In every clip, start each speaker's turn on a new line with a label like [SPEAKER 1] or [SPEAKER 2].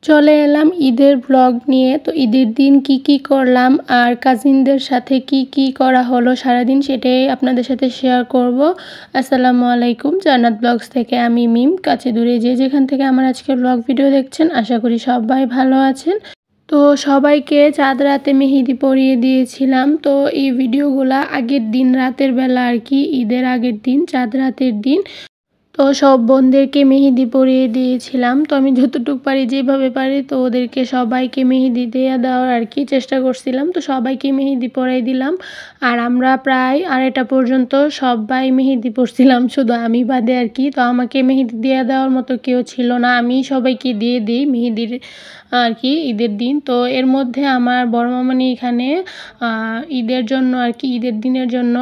[SPEAKER 1] চলে এলাম ঈদের ব্লগ নিয়ে। তো ঈদের দিন কি করলাম আর কাজিনদের সাথে কি করা হলো সারাদিন সেটাই আপনাদের সাথে শেয়ার করব। আসসালামু আলাইকুম, জান্নাত ব্লগস থেকে আমি মিম। কাছে দূরে যে যেখান থেকে আমার আজকের ব্লগ ভিডিও দেখছেন, আশা করি সবাই ভালো আছেন। তো সবাইকে চাঁদ রাতে মেহেদি পরিয়ে দিয়েছিলাম। তো এই ভিডিওগুলা আগের দিন রাতের বেলা আর কি, ঈদের আগের দিন চাঁদ রাতের দিন। তো সব বোনদেরকে মেহেদি পরিয়ে দিয়েছিলাম। তো আমি যতটুকু পারি যেভাবে পারি তো ওদেরকে সবাইকে মেহেদি দিয়ে দেওয়ার আর কি চেষ্টা করছিলাম। তো সবাইকে মেহেদি পরাই দিলাম। আর আমরা প্রায় 2:30 পর্যন্ত সবাই মেহেদি পরছিলাম, শুধু আমি বাদে আর কি। তো আমাকে মেহেদি দিয়ে দেওয়ার মতো কেউ ছিল না, আমি সবাইকে দিয়ে দিই মেহেদির আর কি ঈদের দিন। তো এর মধ্যে আমার বড় মামানি এখানে ঈদের জন্য আর কি, ঈদের দিনের জন্য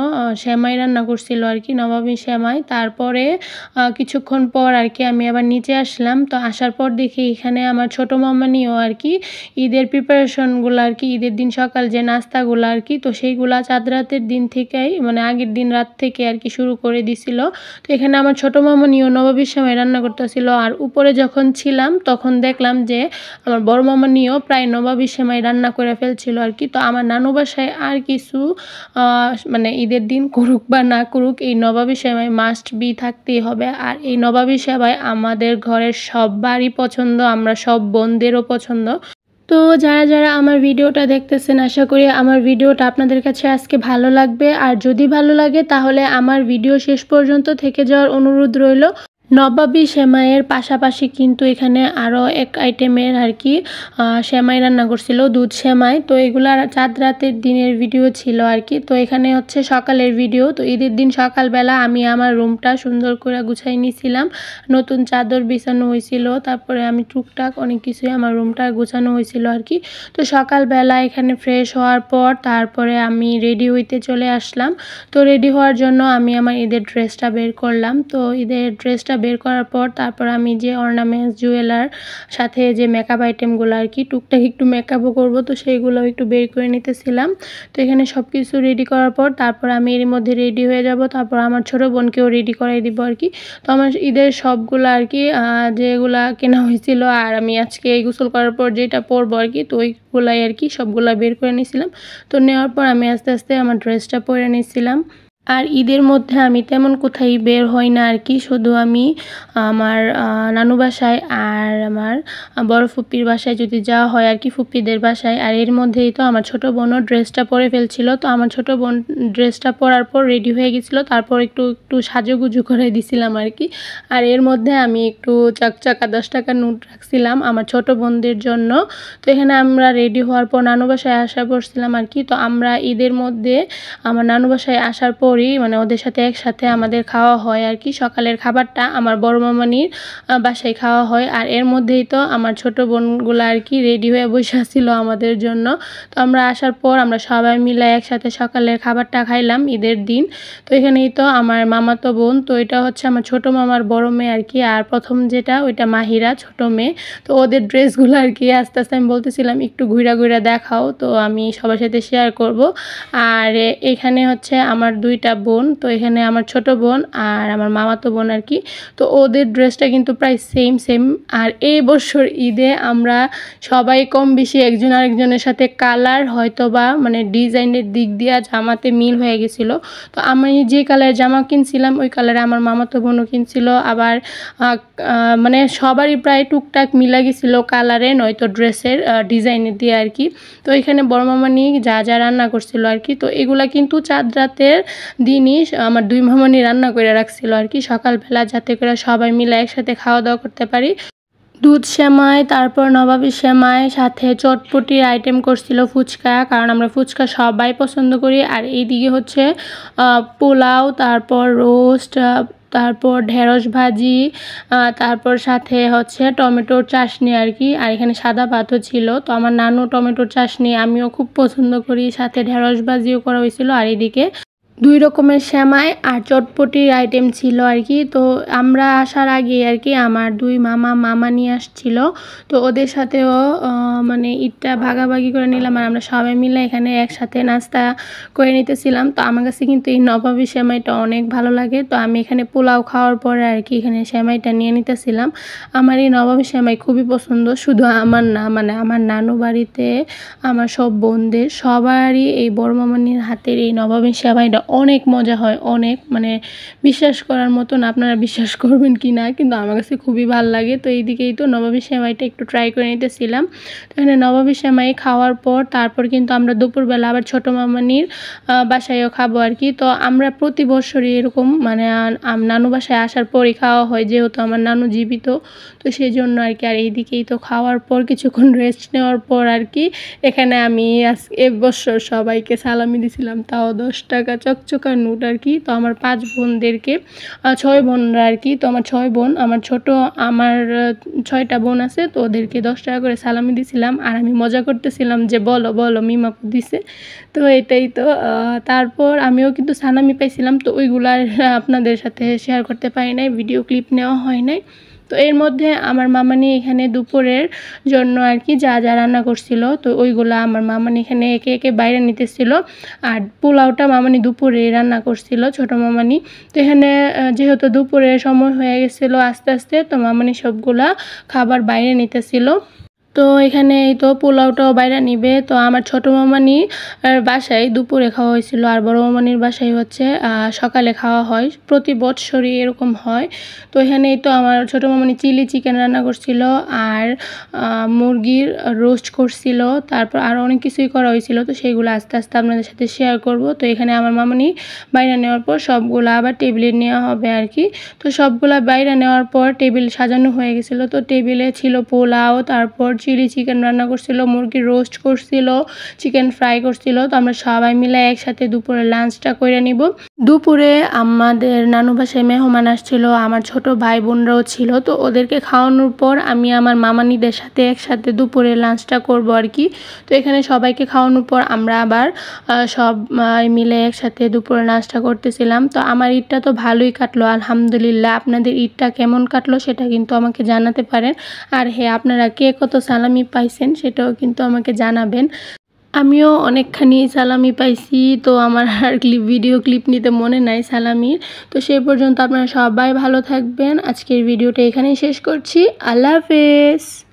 [SPEAKER 1] সেমাই রান্না করছিল আর কি, নবাবী সেমাই। তারপরে কিছুক্ষণ পর আর কি আমি আবার নিচে আসলাম। তো আসার পর দেখি এখানে আমার ছোট মামানিও আর কি ঈদের প্রিপারেশনগুলো আর কি, ঈদের দিন সকাল যে নাস্তাগুলো আর কি, তো সেইগুলা চাঁদ রাতের দিন থেকেই মানে আগের দিন রাত থেকে আর কি শুরু করে দিছিল। তো এখানে আমার ছোট মামানিও নবাবী সেমাই রান্না করতেছিল। আর উপরে যখন ছিলাম তখন দেখলাম যে আমার বড় মামানিও প্রায় নবাবী সেমাই রান্না করে ফেলছিল আর কি। তো আমার নানু বাসায় আর কিছু মানে ঈদের দিন করুক বা না করুক, এই নবাবী সেমাই মাস্ট বি থাকতেই হবে। আর এই নবাবী সেমাই আমাদের ঘরের সবারই পছন্দ, আমরা সব বোনদেরও পছন্দ। তো যারা আমার ভিডিওটা দেখতেছেন, আশা করি আমার ভিডিওটা আপনাদের কাছে আজকে ভালো লাগবে। আর যদি ভালো লাগে তাহলে আমার ভিডিও শেষ পর্যন্ত থেকে যাওয়ার অনুরোধ রইল। নবাবী সেমাইয়ের পাশাপাশি কিন্তু এখানে আরও এক আইটেমের আর কি সেমাই রান্না করছিল, দুধ সেমাই। তো এগুলার চাঁদ রাতের দিনের ভিডিও ছিল আর কি। তো এখানে হচ্ছে সকালের ভিডিও। তো ঈদের দিন সকালবেলা আমি আমার রুমটা সুন্দর করে গুছাই নিয়েছিলাম, নতুন চাদর বিছানো হয়েছিল, তারপরে আমি টুকটাক অনেক কিছুই আমার রুমটা গুছানো হয়েছিল আর কি। তো সকালবেলা এখানে ফ্রেশ হওয়ার পর তারপরে আমি রেডি হইতে চলে আসলাম। তো রেডি হওয়ার জন্য আমি আমার ঈদের ড্রেসটা বের করলাম। তো ঈদের ড্রেসটা বের করার পর তারপর আমি যে অর্নামেন্টস জুয়েলার সাথে যে মেকআপ আইটেমগুলো আর কি, টুকটাক একটু মেকআপও করবো, তো সেইগুলো একটু বের করে নিতেছিলাম। তো এখানে সব কিছু রেডি করার পর তারপর আমি এর মধ্যে রেডি হয়ে যাব, তারপর আমার ছোটো বোনকেও রেডি করাই দিব আর কি। তো আমার ঈদের সবগুলো আর কি যেগুলা কেনা হয়েছিল আর আমি আজকে এই গোসল করার পর যেটা পরবো আর কি, তো ওইগুলাই আর কি সবগুলা বের করে নিয়েছিলাম। তো নেওয়ার পর আমি আস্তে আস্তে আমার ড্রেসটা পরে নিয়েছিলাম। আর ঈদের মধ্যে আমি তেমন কোথায় বের হই না আর কি, শুধু আমি আমার নানু বাসায় আর আমার বড় ফুপির বাসায় যদি যাওয়া হয় আর কি, ফুপিদের বাসায়। আর এর মধ্যেই তো আমার ছোটো বোনও ড্রেসটা পরে ফেলছিল। তো আমার ছোটো বোন ড্রেসটা পরার পর রেডি হয়ে গেছিলো, তারপর একটু সাজুগুজু করে দিছিলাম আর কি। আর এর মধ্যে আমি একটু চকচকা 10 টাকার নোট রাখছিলাম আমার ছোটো বোনদের জন্য। তো এখানে আমরা রেডি হওয়ার পর নানু বাসায় আসা পড়ছিলাম আর কি। তো আমরা ঈদের মধ্যে আমার নানু বাসায় আসার পর মানে ওদের সাথে একসাথে আমাদের খাওয়া হয় আর কি, সকালের খাবারটা আমার বড় মামানির বাসায় খাওয়া হয়। আর এর মধ্যেই তো আমার ছোট বোনগুলো আর কি রেডি হয়ে বসে ছিল আমাদের জন্য। তো আমরা আসার পর আমরা সবাই মিলে একসাথে সকালের খাবারটা খাইলাম ঈদের দিন। তো এখানেই তো আমার মামাতো বোন, তো এটা হচ্ছে আমার ছোট মামার বড় মেয়ে আর কি। আর প্রথম যেটা ওইটা মাহিরা, ছোট মেয়ে। তো ওদের ড্রেসগুলো আর কি আস্তে আস্তে আমি বলতেছিলাম একটু ঘুরা দেখাও, তো আমি সবার সাথে শেয়ার করব। আর এখানে হচ্ছে আমার 2টা বোন, তো এখানে আমার ছোট বোন আর আমার মামাতো বোন আর কি। তো ওদের ড্রেসটা কিন্তু প্রায় সেম। আর এই বছর ঈদে আমরা সবাই কম বেশি একজন আরেকজনের সাথে কালার হয়তো বা মানে ডিজাইনের দিক দিয়ে জামাতে মিল হয়ে গেছিল। তো আমি যে কালারের জামা কিনছিলাম ওই কালারে আমার মামাতো বোনও কিনছিল। আবার মানে সবারই প্রায় টুকটাক মিলা গেছিল কালারে নয়তো ড্রেসের ডিজাইনের দিয়ে আর কি। তো এখানে বড় মামানি যা রান্না করছিল আর কি, তো এগুলা কিন্তু চাঁদ রাতের দিনই আমার 2 মামানি রান্না করে রাখছিল আর কি সকালবেলা, যাতে করে সবাই মিলে একসাথে খাওয়া দাওয়া করতে পারি। দুধ সেমাই, তারপর নবাবী সেমাই, সাথে চটপটির আইটেম করছিল ফুচকা, কারণ আমরা ফুচকা সবাই পছন্দ করি। আর এইদিকে হচ্ছে পোলাও, তারপর রোস্ট, তারপর ঢেঁড়স ভাজি, তারপর সাথে হচ্ছে টমেটোর চাটনি আর কি। আর এখানে সাদা ভাতও ছিল। তো আমার নানু টমেটোর চাটনি আমিও খুব পছন্দ করি, সাথে ঢেঁড়স ভাজিও করা হয়েছিল। আর এদিকে দুই রকমের সেমাই আর চটপটির আইটেম ছিল আর কি। তো আমরা আসার আগে আর কি আমার দুই মামা নিয়ে আসছিল, তো ওদের সাথেও মানে ঈদটা ভাগাভাগি করে নিলাম আর আমরা সবাই মিলে এখানে একসাথে নাস্তা করে নিতেছিলাম। তো আমার কাছে কিন্তু এই নবাবী সেমাইটা অনেক ভালো লাগে, তো আমি এখানে পোলাও খাওয়ার পরে আর কি এখানে সেমাইটা নিয়ে নিতেছিলাম। আমার এই নবাবী সেমাই খুবই পছন্দ, শুধু আমার না, মানে আমার নানু বাড়িতে আমার সব বোনদের সবারই এই বড় মামানির হাতের এই নবাবী সেমাইটা অনেক মজা হয়, অনেক, মানে বিশ্বাস করার মতন। আপনারা বিশ্বাস করবেন কি না, কিন্তু আমার কাছে খুবই ভালো লাগে। তো এইদিকেই তো নবাবী সেমাইটা একটু ট্রাই করে নিতেছিলাম। তো এখানে নবাবী সেমাই খাওয়ার পর তারপর কিন্তু আমরা দুপুরবেলা আবার ছোটো মামানির বাসায়ও খাবো আর কি। তো আমরা প্রতি বছরই এরকম মানে নানু বাসায় আসার পরই খাওয়া হয়, যেহেতু আমার নানু জীবিত, তো সেই জন্য আর কি। আর এইদিকেই তো খাওয়ার পর কিছুক্ষণ রেস্ট নেওয়ার পর আর কি এখানে আমি এবছর সবাইকে সালামি দিছিলাম, তাও 10 টাকা চকচকা নোট আর কি। তো আমার 5 বোনদেরকে, 6 বোনরা আর কি। তো আমার 6 বোন, আমার ছোট, আমার 6টা বোন আছে, তো ওদেরকে 10 টাকা করে সালামি দিছিলাম। আর আমি মজা করতেছিলাম যে বলো বলো মিমাপু দিছে। তো এটাই তো। তারপর আমিও কিন্তু সালামি পাইছিলাম, তো ওইগুলো আর আপনাদের সাথে শেয়ার করতে পারি নাই, ভিডিও ক্লিপ নেওয়া হয় নাই। তো এর মধ্যে আমার মামানি এখানে দুপুরের জন্য আর কি যা যা রান্না করছিল, তো ওইগুলা আমার মামানি এখানে একে একে বাইরে নিতেছিল। আর পোলাওটা মামানি দুপুরে রান্না করছিল, ছোট মামানি। তো এখানে যেহেতু দুপুরের সময় হয়ে গেছিলো আস্তে আস্তে, তো মামানি সবগুলা খাবার বাইরে নিতেছিল। তো এখানে এই তো পোলাওটাও বাইরে নিবে। তো আমার ছোটো মামানি বাসায় দুপুরে খাওয়া হয়েছিল, আর বড় মামানির বাসায় হচ্ছে সকালে খাওয়া হয়, প্রতি বছরই এরকম হয়। তো এখানে এই তো আমার ছোটো মামানি চিলি চিকেন রান্না করছিল, আর মুরগির রোস্ট করছিল, তারপর আরও অনেক কিছুই করা হয়েছিল। তো সেইগুলো আস্তে আস্তে আপনাদের সাথে শেয়ার করব। তো এখানে আমার মামানি বাইরে নেওয়ার পর সবগুলো আবার টেবিলে নেওয়া হবে আর কি। তো সবগুলা বাইরে নেওয়ার পর টেবিল সাজানো হয়ে গেছিলো। তো টেবিলে ছিল পোলাও, তারপর চিলি চিকেন রান্না করছিল, মুরগির রোস্ট করছিল, চিকেন ফ্রাই করছিল। তো আমরা সবাই মিলে একসাথে দুপুরে লাঞ্চটা করে নিব। দুপুরে আমাদের নানু বাসায় মেহমান আসছিল, আমার ছোট ভাই বোনরাও ছিল। তো ওদেরকে খাওয়ানোর পর আমি আমার মামানিদের সাথে একসাথে দুপুরে লাঞ্চটা করব আর কি। তো এখানে সবাইকে খাওয়ানোর পর আমরা আবার সব মিলে একসাথে দুপুরে লাঞ্চটা করতেছিলাম। তো আমার ঈদটা তো ভালোই কাটলো আলহামদুলিল্লাহ। আপনাদের ঈদটা কেমন কাটলো সেটা কিন্তু আমাকে জানাতে পারেন। আর হ্যাঁ, আপনারা কে কত সালামি পাইছেন সেটাও কিন্তু আমাকে জানাবেন। আমিও অনেকখানি সালামি পাইছি, তো আমার আর ভিডিও ক্লিপ নিতে মনে নাই সালামির। তো সেই পর্যন্ত আপনারা সবাই ভালো থাকবেন। আজকের ভিডিওটা এখানেই শেষ করছি। আল্লাহ হাফেজ।